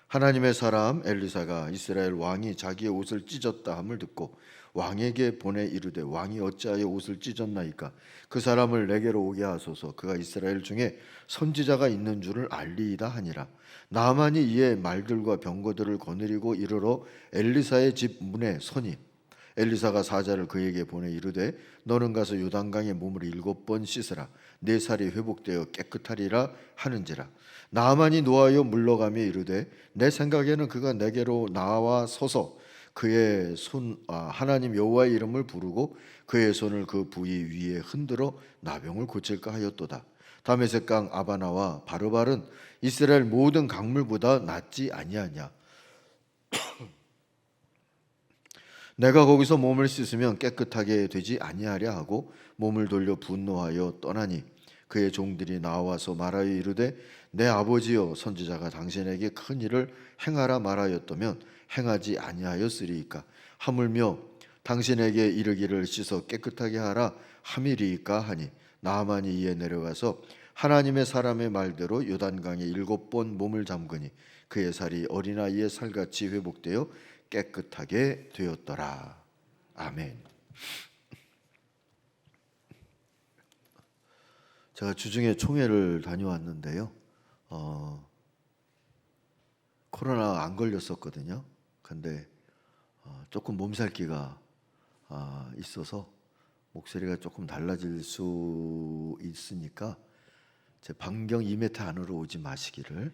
하나님의 사람 엘리사가 이스라엘 왕이 자기의 옷을 찢었다 함을 듣고 왕에게 보내 이르되 왕이 어찌하여 옷을 찢었나이까 그 사람을 내게로 오게 하소서. 그가 이스라엘 중에 선지자가 있는 줄을 알리이다 하니라. 나아만이 이에 말들과 병거들을 거느리고 이르러 엘리사의 집 문에 서니 엘리사가 사자를 그에게 보내 이르되 너는 가서 요단강에 몸을 7번 씻으라. 네 살이 회복되어 깨끗하리라 하는지라. 나아만이 노하여 물러가며 이르되 내 생각에는 그가 내게로 나와 서서 그의 하나님 여호와의 이름을 부르고 그의 손을 그 부위 위에 흔들어 나병을 고칠까 하였도다. 다메섹 강 아바나와 바르발은 이스라엘 모든 강물보다 낫지 아니하냐. 내가 거기서 몸을 씻으면 깨끗하게 되지 아니하랴 하고 몸을 돌려 분노하여 떠나니 그의 종들이 나와서 말하여 이르되 내 아버지여 선지자가 당신에게 큰 일을 행하라 말하였다면 행하지 아니하였으리이까. 하물며 당신에게 이르기를 씻어 깨끗하게 하라 함이리이까 하니 나아만이 이에 내려가서 하나님의 사람의 말대로 요단강에 7번 몸을 잠그니 그의 살이 어린아이의 살같이 회복되어 깨끗하게 되었더라. 아멘. 제가 주중에 총회를 다녀왔는데요. 코로나 안 걸렸었거든요. 근데 조금 몸살기가 있어서 목소리가 조금 달라질 수 있으니까 제 반경 2m 안으로 오지 마시기를.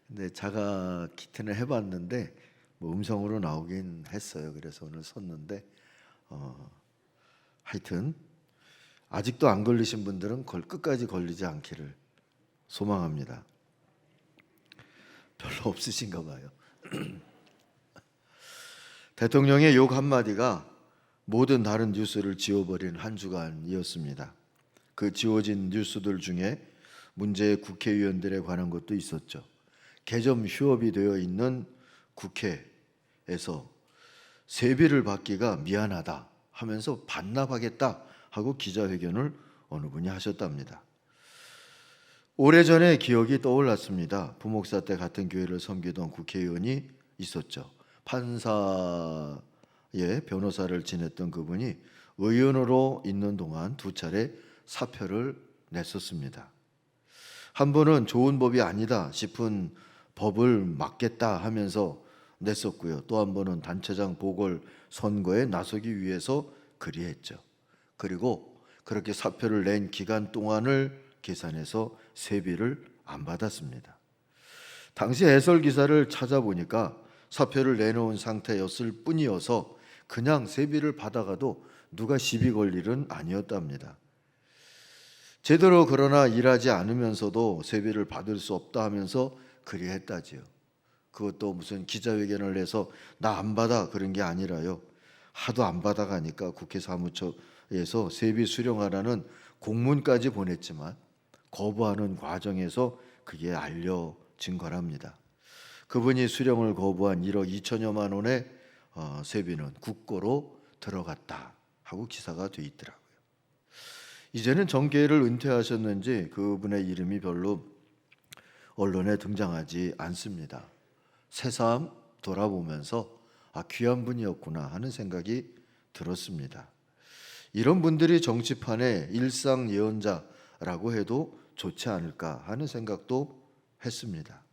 근데 자가 키트는 해봤는데 뭐 음성으로 나오긴 했어요. 그래서 오늘 섰는데 하여튼 아직도 안 걸리신 분들은 끝까지 걸리지 않기를 소망합니다. 별로 없으신가 봐요. 대통령의 욕 한마디가 모든 다른 뉴스를 지워버린 한 주간이었습니다. 그 지워진 뉴스들 중에 문제의 국회의원들에 관한 것도 있었죠. 개점 휴업이 되어 있는 국회에서 세비를 받기가 미안하다 하면서 반납하겠다 하고 기자회견을 어느 분이 하셨답니다. 오래전의 기억이 떠올랐습니다. 부목사 때 같은 교회를 섬기던 국회의원이 있었죠. 판사의 변호사를 지냈던 그분이 의원으로 있는 동안 2차례 사표를 냈었습니다. 한 번은 좋은 법이 아니다 싶은 법을 막겠다 하면서 냈었고요. 또 한 번은 단체장 보궐선거에 나서기 위해서 그리했죠. 그리고 그렇게 사표를 낸 기간 동안을 계산해서 세비를 안 받았습니다. 당시 해설 기사를 찾아보니까 사표를 내놓은 상태였을 뿐이어서 그냥 세비를 받아가도 누가 시비 걸 일은 아니었답니다. 제대로 그러나 일하지 않으면서도 세비를 받을 수 없다 하면서 그리했다지요. 그것도 무슨 기자회견을 해서 나 안 받아 그런 게 아니라요. 하도 안 받아가니까 국회 사무처에서 세비 수령하라는 공문까지 보냈지만 거부하는 과정에서 그게 알려진 거랍니다. 그분이 수령을 거부한 1억 2천여만 원의 세비는 국고로 들어갔다 하고 기사가 돼 있더라고요. 이제는 정계를 은퇴하셨는지 그분의 이름이 별로 언론에 등장하지 않습니다. 새삼 돌아보면서 귀한 분이었구나 하는 생각이 들었습니다. 이런 분들이 정치판의 일상 예언자라고 해도 좋지 않을까 하는 생각도 했습니다.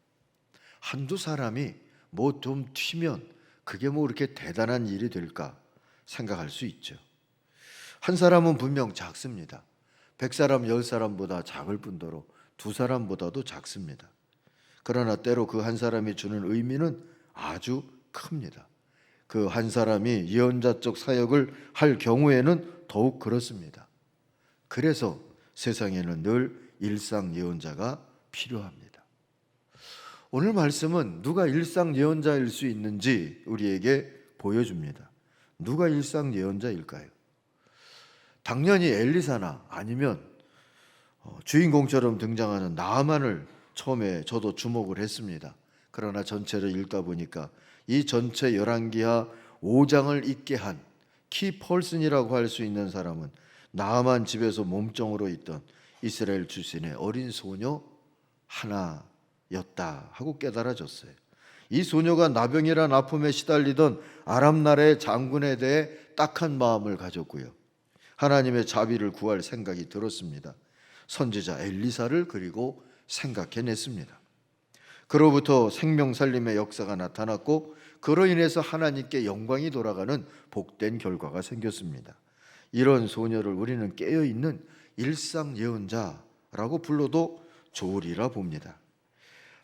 한두 사람이 뭐 좀 튀면 그게 뭐 그렇게 대단한 일이 될까 생각할 수 있죠. 한 사람은 분명 작습니다. 100사람 10사람보다 작을 뿐더러 2사람보다도 작습니다. 그러나 때로 그 한 사람이 주는 의미는 아주 큽니다. 그 한 사람이 예언자적 사역을 할 경우에는 더욱 그렇습니다. 그래서 세상에는 늘 일상 예언자가 필요합니다. 오늘 말씀은 누가 일상 예언자일 수 있는지 우리에게 보여줍니다. 누가 일상 예언자일까요? 당연히 엘리사나 아니면 주인공처럼 등장하는 나아만을 처음에 저도 주목을 했습니다. 그러나 전체를 읽다 보니까 이 전체 11기하 5장을 읽게 한 키펄슨이라고 할 수 있는 사람은 나아만 집에서 몸종으로 있던 이스라엘 출신의 어린 소녀 하나였습니다. 였다 하고 깨달아졌어요. 이 소녀가 나병이란 아픔에 시달리던 아람 나라의 장군에 대해 딱한 마음을 가졌고요. 하나님의 자비를 구할 생각이 들었습니다. 선지자 엘리사를 그리고 생각해냈습니다. 그로부터 생명살림의 역사가 나타났고 그로 인해서 하나님께 영광이 돌아가는 복된 결과가 생겼습니다. 이런 소녀를 우리는 깨어있는 일상예언자라고 불러도 좋으리라 봅니다.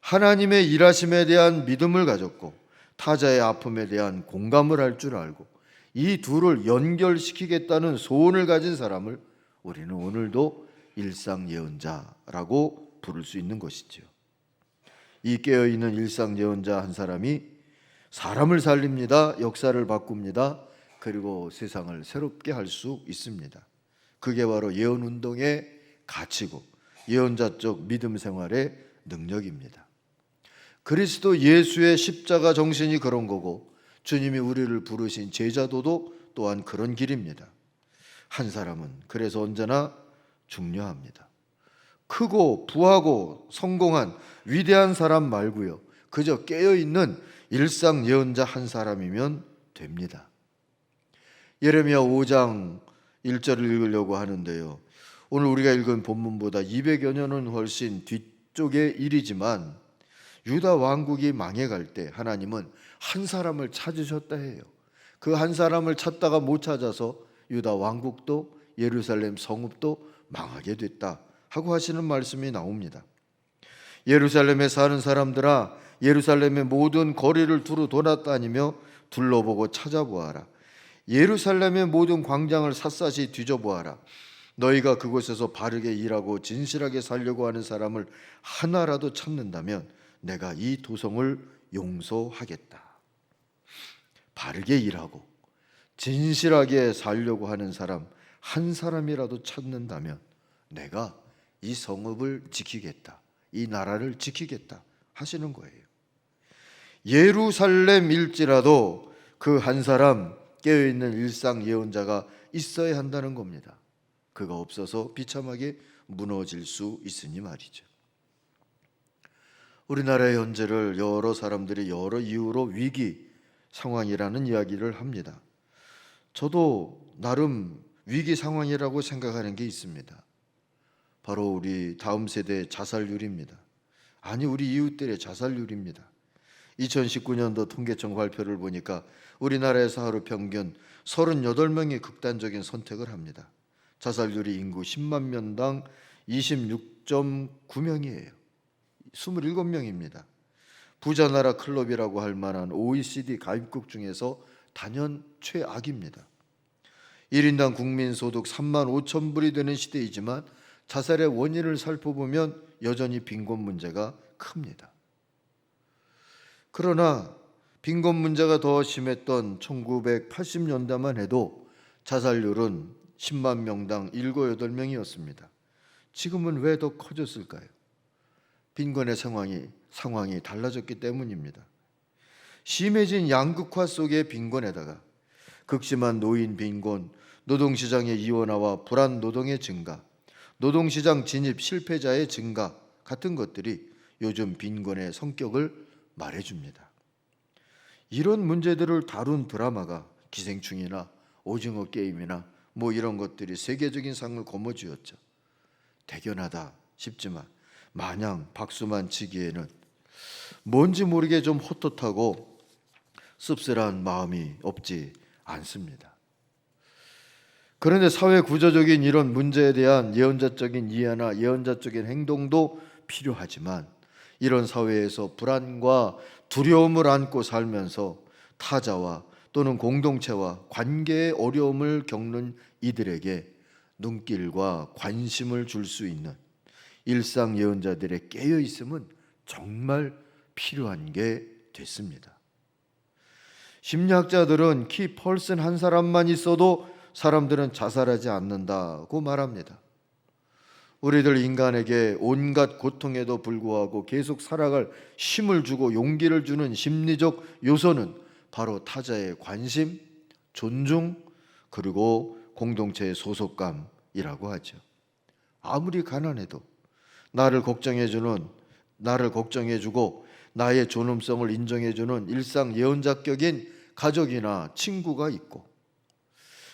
하나님의 일하심에 대한 믿음을 가졌고 타자의 아픔에 대한 공감을 할 줄 알고 이 둘을 연결시키겠다는 소원을 가진 사람을 우리는 오늘도 일상예언자라고 부를 수 있는 것이지요. 이 깨어있는 일상예언자 한 사람이 사람을 살립니다. 역사를 바꿉니다. 그리고 세상을 새롭게 할 수 있습니다. 그게 바로 예언운동의 가치고 예언자적 믿음 생활의 능력입니다. 그리스도 예수의 십자가 정신이 그런 거고 주님이 우리를 부르신 제자도도 또한 그런 길입니다. 한 사람은 그래서 언제나 중요합니다. 크고 부하고 성공한 위대한 사람 말고요. 그저 깨어있는 일상 예언자 한 사람이면 됩니다. 예레미야 5장 1절을 읽으려고 하는데요. 오늘 우리가 읽은 본문보다 200여 년은 훨씬 뒤쪽의 일이지만 유다 왕국이 망해갈 때 하나님은 한 사람을 찾으셨다 해요. 그 한 사람을 찾다가 못 찾아서 유다 왕국도 예루살렘 성읍도 망하게 됐다 하고 하시는 말씀이 나옵니다. 예루살렘에 사는 사람들아 예루살렘의 모든 거리를 두루 돌아다니며 둘러보고 찾아보아라. 예루살렘의 모든 광장을 샅샅이 뒤져보아라. 너희가 그곳에서 바르게 일하고 진실하게 살려고 하는 사람을 하나라도 찾는다면 내가 이 도성을 용서하겠다. 바르게 일하고 진실하게 살려고 하는 사람 한 사람이라도 찾는다면 내가 이 성읍을 지키겠다. 이 나라를 지키겠다 하시는 거예요. 예루살렘일지라도 그 한 사람 깨어있는 일상 예언자가 있어야 한다는 겁니다. 그가 없어서 비참하게 무너질 수 있으니 말이죠. 우리나라의 현재를 여러 사람들이 여러 이유로 위기 상황이라는 이야기를 합니다. 저도 나름 위기 상황이라고 생각하는 게 있습니다. 바로 우리 다음 세대의 자살률입니다. 아니 우리 이웃들의 자살률입니다. 2019년도 통계청 발표를 보니까 우리나라에서 하루 평균 38명이 극단적인 선택을 합니다. 자살률이 인구 10만 명당 26.9명이에요. 27명입니다. 부자 나라 클럽이라고 할 만한 OECD 가입국 중에서 단연 최악입니다. 1인당 국민소득 3만 5천 불이 되는 시대이지만 자살의 원인을 살펴보면 여전히 빈곤 문제가 큽니다. 그러나 빈곤 문제가 더 심했던 1980년대만 해도 자살률은 10만 명당 7, 8명이었습니다. 지금은 왜 더 커졌을까요? 빈곤의 상황이 달라졌기 때문입니다. 심해진 양극화 속의 빈곤에다가 극심한 노인 빈곤, 노동시장의 이원화와 불안 노동의 증가, 노동시장 진입 실패자의 증가 같은 것들이 요즘 빈곤의 성격을 말해줍니다. 이런 문제들을 다룬 드라마가 기생충이나 오징어 게임이나 이런 것들이 세계적인 상을 거머쥐었죠. 대견하다 싶지만 마냥 박수만 치기에는 뭔지 모르게 좀 헛헛하고 씁쓸한 마음이 없지 않습니다. 그런데 사회 구조적인 이런 문제에 대한 예언자적인 이해나 예언자적인 행동도 필요하지만 이런 사회에서 불안과 두려움을 안고 살면서 타자와 또는 공동체와 관계의 어려움을 겪는 이들에게 눈길과 관심을 줄 수 있는 일상 예언자들의 깨어 있음은 정말 필요한 게 됐습니다. 심리학자들은 키 펄슨 한 사람만 있어도 사람들은 자살하지 않는다고 말합니다. 우리들 인간에게 온갖 고통에도 불구하고 계속 살아갈 힘을 주고 용기를 주는 심리적 요소는 바로 타자의 관심, 존중, 그리고 공동체의 소속감이라고 하죠. 아무리 가난해도 나를 걱정해주는 나를 걱정해주고 나의 존엄성을 인정해주는 일상 예언자격인 가족이나 친구가 있고,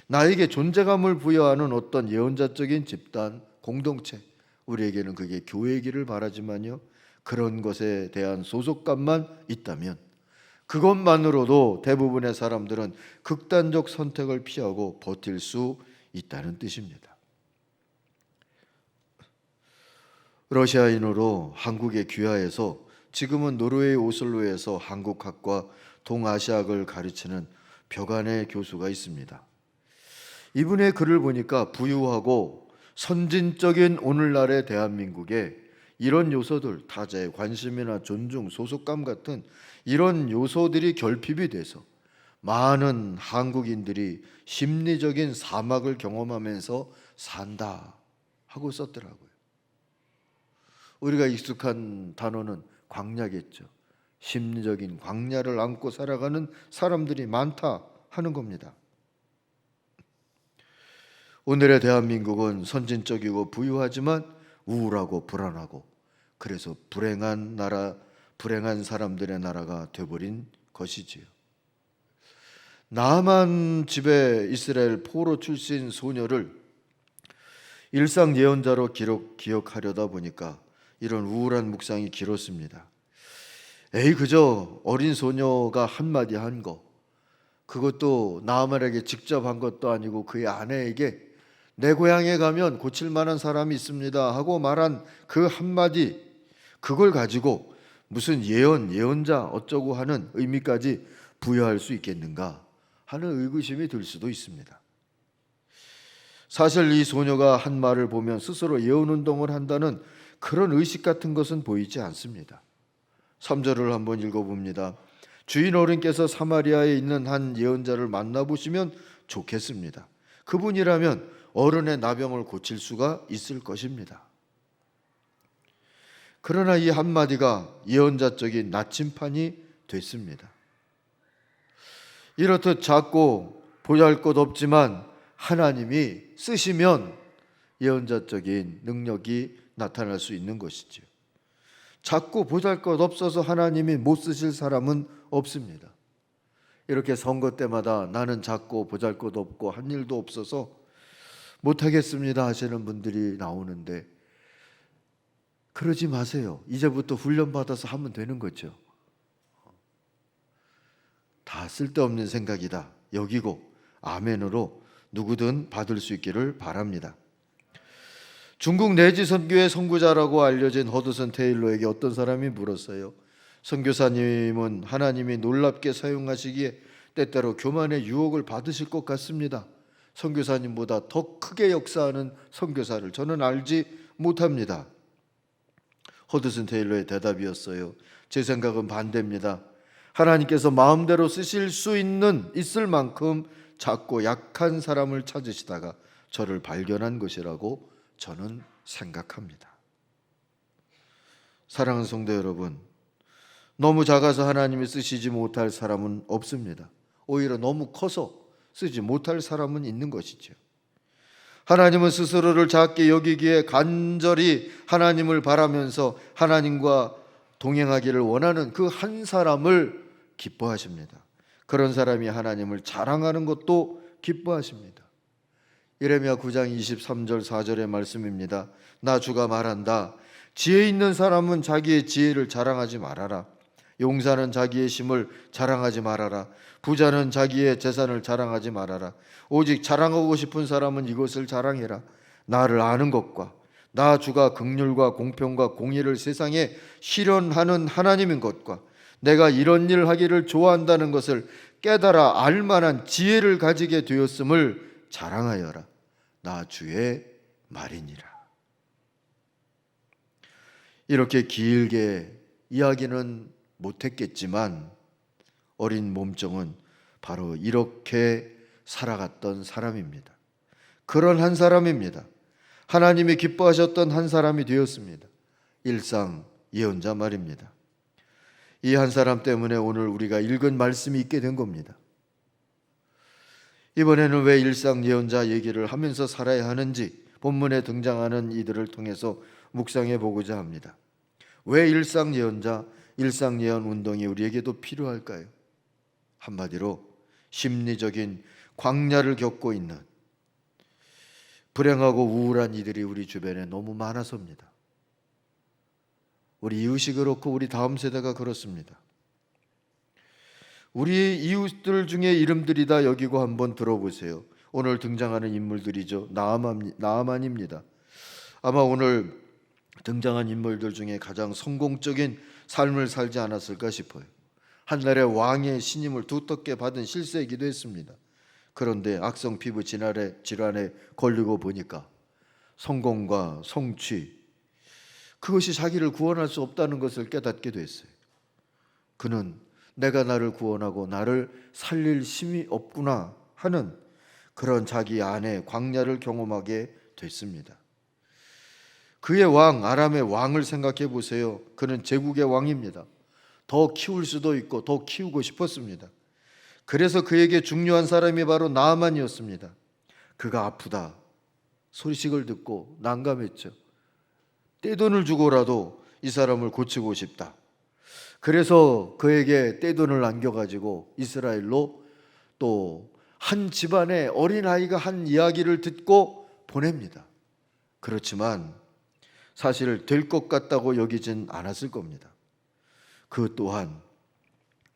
나에게 존재감을 부여하는 어떤 예언자적인 집단, 공동체, 우리에게는 그게 교회이기를 바라지만요, 그런 것에 대한 소속감만 있다면 그것만으로도 대부분의 사람들은 극단적 선택을 피하고 버틸 수 있다는 뜻입니다. 러시아인으로 한국에 귀화해서 지금은 노르웨이 오슬로에서 한국학과 동아시아학을 가르치는 벽안의 교수가 있습니다. 이분의 글을 보니까 부유하고 선진적인 오늘날의 대한민국에 이런 요소들, 타자의 관심이나 존중, 소속감 같은 이런 요소들이 결핍이 돼서 많은 한국인들이 심리적인 사막을 경험하면서 산다 하고 썼더라고요. 우리가 익숙한 단어는 광야겠죠. 심리적인 광야를 안고 살아가는 사람들이 많다 하는 겁니다. 오늘의 대한민국은 선진적이고 부유하지만 우울하고 불안하고, 그래서 불행한 나라, 불행한 사람들의 나라가 되어버린 것이지요. 나만 집에 이스라엘 포로 출신 소녀를 일상 예언자로 기억하려다 보니까 이런 우울한 묵상이 길었습니다. 그저 어린 소녀가 한마디 한 거, 그것도 나아만에게 직접 한 것도 아니고 그의 아내에게 내 고향에 가면 고칠 만한 사람이 있습니다 하고 말한 그 한마디, 그걸 가지고 무슨 예언자 어쩌고 하는 의미까지 부여할 수 있겠는가 하는 의구심이 들 수도 있습니다. 사실 이 소녀가 한 말을 보면 스스로 예언운동을 한다는 그런 의식 같은 것은 보이지 않습니다. 3절을 한번 읽어봅니다. 주인 어른께서 사마리아에 있는 한 예언자를 만나보시면 좋겠습니다. 그분이라면 어른의 나병을 고칠 수가 있을 것입니다. 그러나 이 한마디가 예언자적인 나침판이 됐습니다. 이렇듯 작고 보잘것없지만 하나님이 쓰시면 예언자적인 능력이 나타날 수 있는 것이지요. 작고 보잘것없어서 하나님이 못 쓰실 사람은 없습니다. 이렇게 선거 때마다 나는 작고 보잘것없고 한 일도 없어서 못하겠습니다 하시는 분들이 나오는데, 그러지 마세요. 이제부터 훈련받아서 하면 되는 거죠. 다 쓸데없는 생각이다 여기고 아멘으로 누구든 받을 수 있기를 바랍니다. 중국 내지 선교의 선구자라고 알려진 허드슨 테일러에게 어떤 사람이 물었어요. 선교사님은 하나님이 놀랍게 사용하시기에 때때로 교만의 유혹을 받으실 것 같습니다. 선교사님보다 더 크게 역사하는 선교사를 저는 알지 못합니다. 허드슨 테일러의 대답이었어요. 제 생각은 반대입니다. 하나님께서 마음대로 쓰실 수 있을 만큼 작고 약한 사람을 찾으시다가 저를 발견한 것이라고 저는 생각합니다. 사랑하는 성도 여러분, 너무 작아서 하나님이 쓰시지 못할 사람은 없습니다. 오히려 너무 커서 쓰지 못할 사람은 있는 것이죠. 하나님은 스스로를 작게 여기기에 간절히 하나님을 바라면서 하나님과 동행하기를 원하는 그 한 사람을 기뻐하십니다. 그런 사람이 하나님을 자랑하는 것도 기뻐하십니다. 예레미야 9장 23절 4절의 말씀입니다. 나 주가 말한다. 지혜 있는 사람은 자기의 지혜를 자랑하지 말아라. 용사는 자기의 힘을 자랑하지 말아라. 부자는 자기의 재산을 자랑하지 말아라. 오직 자랑하고 싶은 사람은 이것을 자랑해라. 나를 아는 것과 나 주가 긍휼과 공평과 공의를 세상에 실현하는 하나님인 것과 내가 이런 일 하기를 좋아한다는 것을 깨달아 알만한 지혜를 가지게 되었음을 자랑하여라. 나 주의 말이니라. 이렇게 길게 이야기는 못했겠지만 어린 몸종은 바로 이렇게 살아갔던 사람입니다. 그런 한 사람입니다. 하나님이 기뻐하셨던 한 사람이 되었습니다. 일상 예언자 말입니다. 이 한 사람 때문에 오늘 우리가 읽은 말씀이 있게 된 겁니다. 이번에는 왜 일상 예언자 얘기를 하면서 살아야 하는지 본문에 등장하는 이들을 통해서 묵상해 보고자 합니다. 왜 일상예언자, 일상예언 운동이 우리에게도 필요할까요? 한마디로 심리적인 광야를 겪고 있는 불행하고 우울한 이들이 우리 주변에 너무 많아서입니다. 우리 이웃이 그렇고 우리 다음 세대가 그렇습니다. 우리 이웃들 중에 이름들이다 여기고 한번 들어보세요. 오늘 등장하는 인물들이죠. 나아만입니다. 아마 오늘 등장한 인물들 중에 가장 성공적인 삶을 살지 않았을까 싶어요. 한나라의 왕의 신임을 두텁게 받은 실세이기도 했습니다. 그런데 악성 피부 질환에 걸리고 보니까 성공과 성취, 그것이 자기를 구원할 수 없다는 것을 깨닫게 됐어요. 그는 내가 나를 구원하고 나를 살릴 힘이 없구나 하는 그런 자기 안에 광야를 경험하게 됐습니다. 그의 왕, 아람의 왕을 생각해 보세요. 그는 제국의 왕입니다. 더 키울 수도 있고 더 키우고 싶었습니다. 그래서 그에게 중요한 사람이 바로 나아만이었습니다. 그가 아프다 소식을 듣고 난감했죠. 떼돈을 주고라도 이 사람을 고치고 싶다. 그래서 그에게 떼돈을 남겨가지고 이스라엘로 또 한 집안의 어린아이가 한 이야기를 듣고 보냅니다. 그렇지만 사실 될 것 같다고 여기진 않았을 겁니다. 그 또한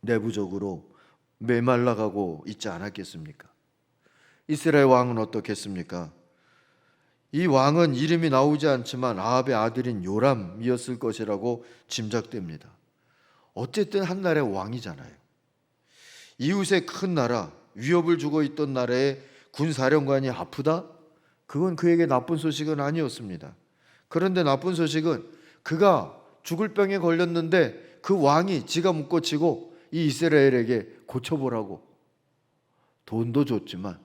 내부적으로 메말라가고 있지 않았겠습니까? 이스라엘 왕은 어떻겠습니까? 이 왕은 이름이 나오지 않지만 아합의 아들인 요람이었을 것이라고 짐작됩니다. 어쨌든 한 나라의 왕이잖아요. 이웃의 큰 나라, 위협을 주고 있던 나라의 군사령관이 아프다? 그건 그에게 나쁜 소식은 아니었습니다. 그런데 나쁜 소식은 그가 죽을 병에 걸렸는데 그 왕이 지가 묶어치고 이 이스라엘에게 고쳐보라고 돈도 줬지만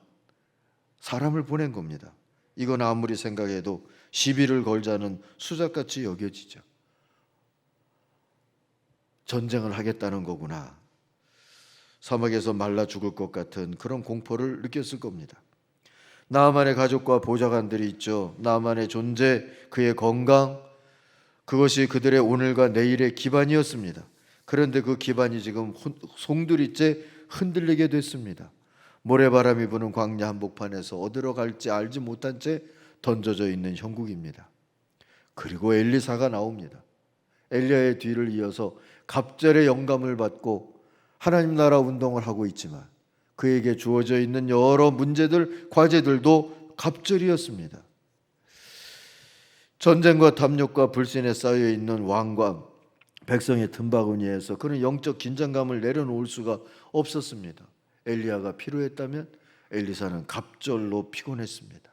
사람을 보낸 겁니다. 이건 아무리 생각해도 시비를 걸자는 수작같이 여겨지죠. 전쟁을 하겠다는 거구나. 사막에서 말라 죽을 것 같은 그런 공포를 느꼈을 겁니다. 나아만의 가족과 보좌관들이 있죠. 나아만의 존재, 그의 건강, 그것이 그들의 오늘과 내일의 기반이었습니다. 그런데 그 기반이 지금 송두리째 흔들리게 됐습니다. 모래바람이 부는 광야 한복판에서 어디로 갈지 알지 못한 채 던져져 있는 형국입니다. 그리고 엘리사가 나옵니다. 엘리야의 뒤를 이어서 갑절의 영감을 받고 하나님 나라 운동을 하고 있지만 그에게 주어져 있는 여러 문제들, 과제들도 갑절이었습니다. 전쟁과 탐욕과 불신에 쌓여 있는 왕과 백성의 틈바구니에서 그런 영적 긴장감을 내려놓을 수가 없었습니다. 엘리야가 피로했다면 엘리사는 갑절로 피곤했습니다.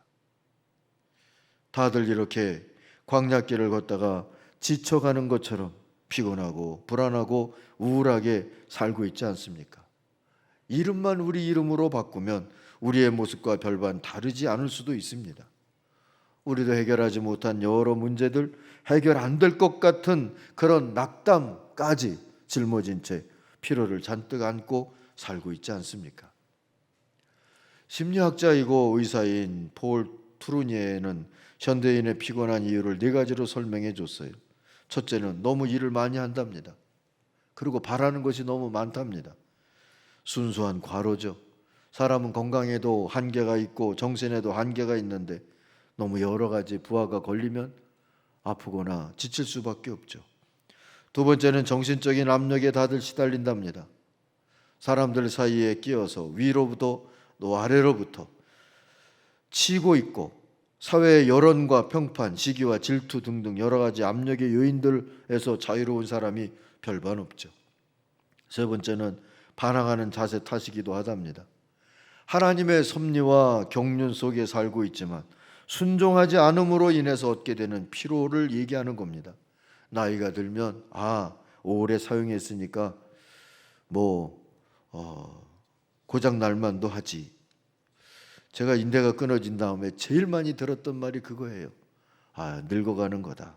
다들 이렇게 광야길을 걷다가 지쳐가는 것처럼 피곤하고 불안하고 우울하게 살고 있지 않습니까? 이름만 우리 이름으로 바꾸면 우리의 모습과 별반 다르지 않을 수도 있습니다. 우리도 해결하지 못한 여러 문제들, 해결 안 될 것 같은 그런 낙담까지 짊어진 채 피로를 잔뜩 안고 살고 있지 않습니까? 심리학자이고 의사인 폴 투르니에는 현대인의 피곤한 이유를 4가지로 설명해 줬어요. 첫째는 너무 일을 많이 한답니다. 그리고 바라는 것이 너무 많답니다. 순수한 과로죠. 사람은 건강에도 한계가 있고 정신에도 한계가 있는데 너무 여러 가지 부하가 걸리면 아프거나 지칠 수밖에 없죠. 두 번째는 정신적인 압력에 다들 시달린답니다. 사람들 사이에 끼어서 위로부터 또 아래로부터 치고 있고 사회의 여론과 평판, 시기와 질투 등등 여러 가지 압력의 요인들에서 자유로운 사람이 별반 없죠. 세 번째는 반항하는 자세 탓이기도 하답니다. 하나님의 섭리와 경륜 속에 살고 있지만 순종하지 않음으로 인해서 얻게 되는 피로를 얘기하는 겁니다. 나이가 들면 오래 사용했으니까 고장 날만도 하지. 제가 인대가 끊어진 다음에 제일 많이 들었던 말이 그거예요. 늙어가는 거다.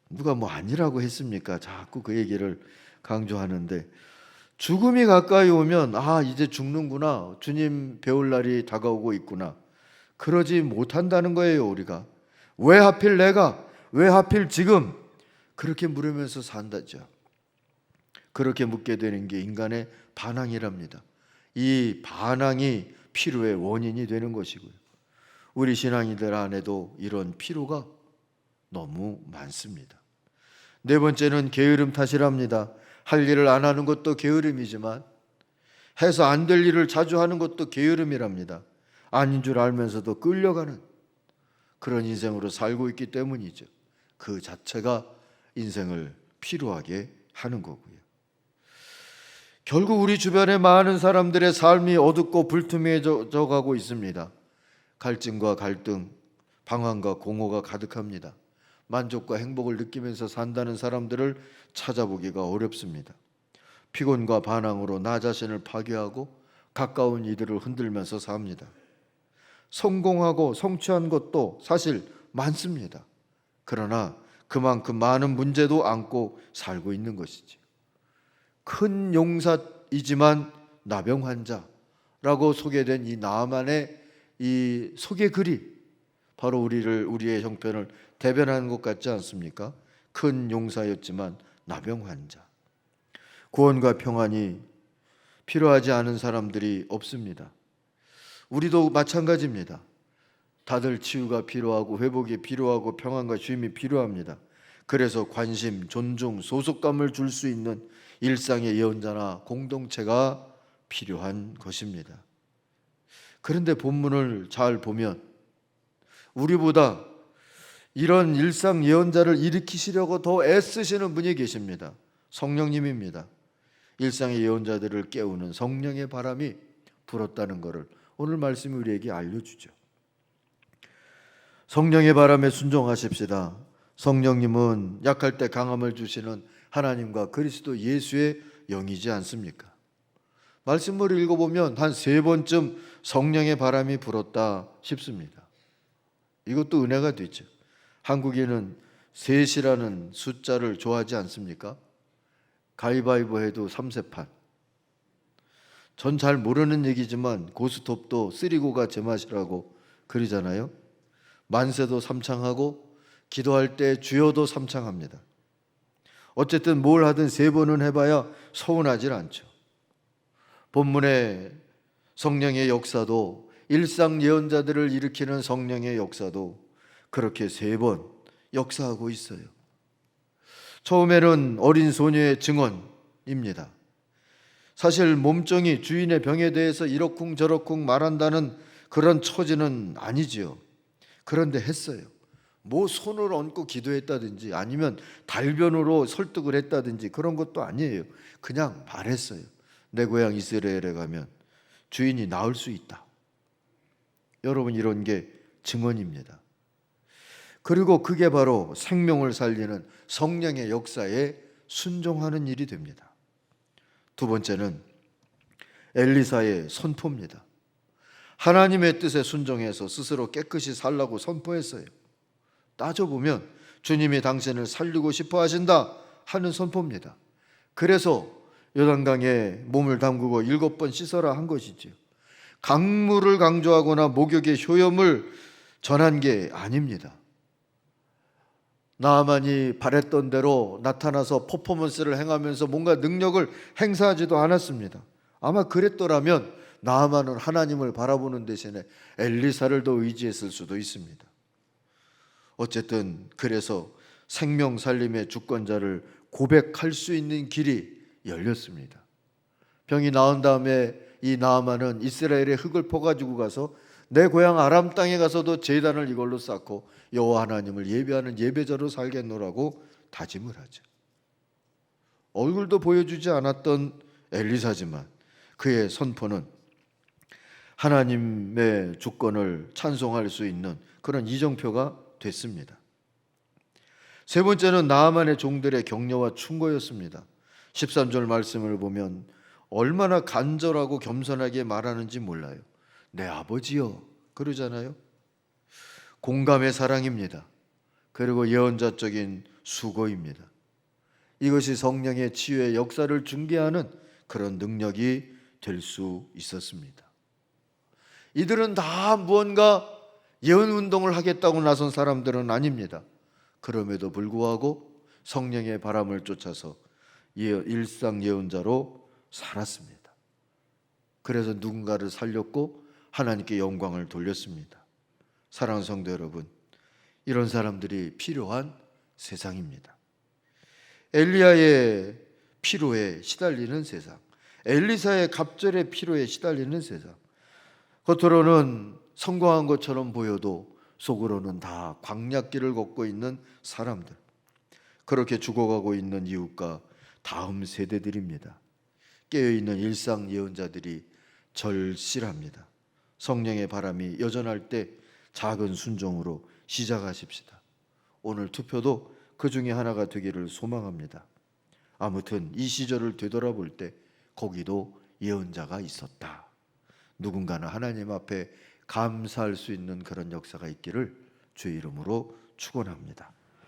누가 아니라고 했습니까? 자꾸 그 얘기를 강조하는데 죽음이 가까이 오면 이제 죽는구나. 주님 배울 날이 다가오고 있구나. 그러지 못한다는 거예요. 우리가 왜 하필 내가, 왜 하필 지금 그렇게 물으면서 산다죠. 그렇게 묻게 되는 게 인간의 반항이랍니다. 이 반항이 피로의 원인이 되는 것이고요. 우리 신앙인들 안에도 이런 피로가 너무 많습니다. 네 번째는 게으름 탓이랍니다. 할 일을 안 하는 것도 게으름이지만 해서 안 될 일을 자주 하는 것도 게으름이랍니다. 아닌 줄 알면서도 끌려가는 그런 인생으로 살고 있기 때문이죠. 그 자체가 인생을 피로하게 하는 거고요. 결국 우리 주변의 많은 사람들의 삶이 어둡고 불투명해져 가고 있습니다. 갈증과 갈등, 방황과 공허가 가득합니다. 만족과 행복을 느끼면서 산다는 사람들을 찾아보기가 어렵습니다. 피곤과 반항으로 나 자신을 파괴하고 가까운 이들을 흔들면서 삽니다. 성공하고 성취한 것도 사실 많습니다. 그러나 그만큼 많은 문제도 안고 살고 있는 것이지. 큰 용사이지만 나병 환자라고 소개된 이 나아만의 이 소개 글이 바로 우리의 형편을 대변하는 것 같지 않습니까? 큰 용사였지만 나병 환자. 구원과 평안이 필요하지 않은 사람들이 없습니다. 우리도 마찬가지입니다. 다들 치유가 필요하고 회복이 필요하고 평안과 쉼이 필요합니다. 그래서 관심, 존중, 소속감을 줄 수 있는 일상의 예언자나 공동체가 필요한 것입니다. 그런데 본문을 잘 보면 우리보다 이런 일상 예언자를 일으키시려고 더 애쓰시는 분이 계십니다. 성령님입니다. 일상의 예언자들을 깨우는 성령의 바람이 불었다는 것을 오늘 말씀이 우리에게 알려주죠. 성령의 바람에 순종하십시다. 성령님은 약할 때 강함을 주시는 하나님과 그리스도 예수의 영이지 않습니까? 말씀을 읽어보면 한 3번쯤 성령의 바람이 불었다 싶습니다. 이것도 은혜가 되죠. 한국인은 3이라는 숫자를 좋아하지 않습니까? 가위바위보 해도 3세판. 전 잘 모르는 얘기지만 고스톱도 쓰리고가 제맛이라고 그러잖아요. 만세도 삼창하고 기도할 때 주여도 삼창합니다. 어쨌든 뭘 하든 3번은 해봐야 서운하질 않죠. 본문의 성령의 역사도 일상 예언자들을 일으키는 성령의 역사도 그렇게 3번 역사하고 있어요. 처음에는 어린 소녀의 증언입니다. 사실 몸종이 주인의 병에 대해서 이러쿵저러쿵 말한다는 그런 처지는 아니지요. 그런데 했어요. 뭐 손을 얹고 기도했다든지 아니면 달변으로 설득을 했다든지 그런 것도 아니에요. 그냥 말했어요. 내 고향 이스라엘에 가면 주인이 나을 수 있다. 여러분, 이런 게 증언입니다. 그리고 그게 바로 생명을 살리는 성령의 역사에 순종하는 일이 됩니다. 두 번째는 엘리사의 선포입니다. 하나님의 뜻에 순종해서 스스로 깨끗이 살라고 선포했어요. 따져보면 주님이 당신을 살리고 싶어 하신다 하는 선포입니다. 그래서 요단강에 몸을 담그고 7번 씻어라 한 것이지요. 강물을 강조하거나 목욕의 효염을 전한 게 아닙니다. 나아만이 바랬던 대로 나타나서 퍼포먼스를 행하면서 뭔가 능력을 행사하지도 않았습니다. 아마 그랬더라면 나아만은 하나님을 바라보는 대신에 엘리사를 더 의지했을 수도 있습니다. 어쨌든 그래서 생명 살림의 주권자를 고백할 수 있는 길이 열렸습니다. 병이 나은 다음에 이 나아만은 이스라엘의 흙을 퍼가지고 가서 내 고향 아람 땅에 가서도 제단을 이걸로 쌓고 여호와 하나님을 예배하는 예배자로 살겠노라고 다짐을 하죠. 얼굴도 보여주지 않았던 엘리사지만 그의 선포는 하나님의 주권을 찬송할 수 있는 그런 이정표가 됐습니다. 세 번째는 나아만의 종들의 격려와 충고였습니다. 13절 말씀을 보면 얼마나 간절하고 겸손하게 말하는지 몰라요. 내 아버지여 그러잖아요. 공감의 사랑입니다. 그리고 예언자적인 수고입니다. 이것이 성령의 치유의 역사를 중개하는 그런 능력이 될 수 있었습니다. 이들은 다 무언가 예언 운동을 하겠다고 나선 사람들은 아닙니다. 그럼에도 불구하고 성령의 바람을 쫓아서 일상 예언자로 살았습니다. 그래서 누군가를 살렸고 하나님께 영광을 돌렸습니다. 사랑하는 성도 여러분, 이런 사람들이 필요한 세상입니다. 엘리야의 피로에 시달리는 세상, 엘리사의 갑절의 피로에 시달리는 세상, 겉으로는 성공한 것처럼 보여도 속으로는 다 광야길을 걷고 있는 사람들, 그렇게 죽어가고 있는 이웃과 다음 세대들입니다. 깨어있는 일상 예언자들이 절실합니다. 성령의 바람이 여전할 때 작은 순종으로 시작하십시다. 오늘 투표도 그 중에 하나가 되기를 소망합니다. 아무튼 이 시절을 되돌아볼 때 거기도 예언자가 있었다. 누군가는 하나님 앞에 감사할 수 있는 그런 역사가 있기를 주의 이름으로 축원합니다.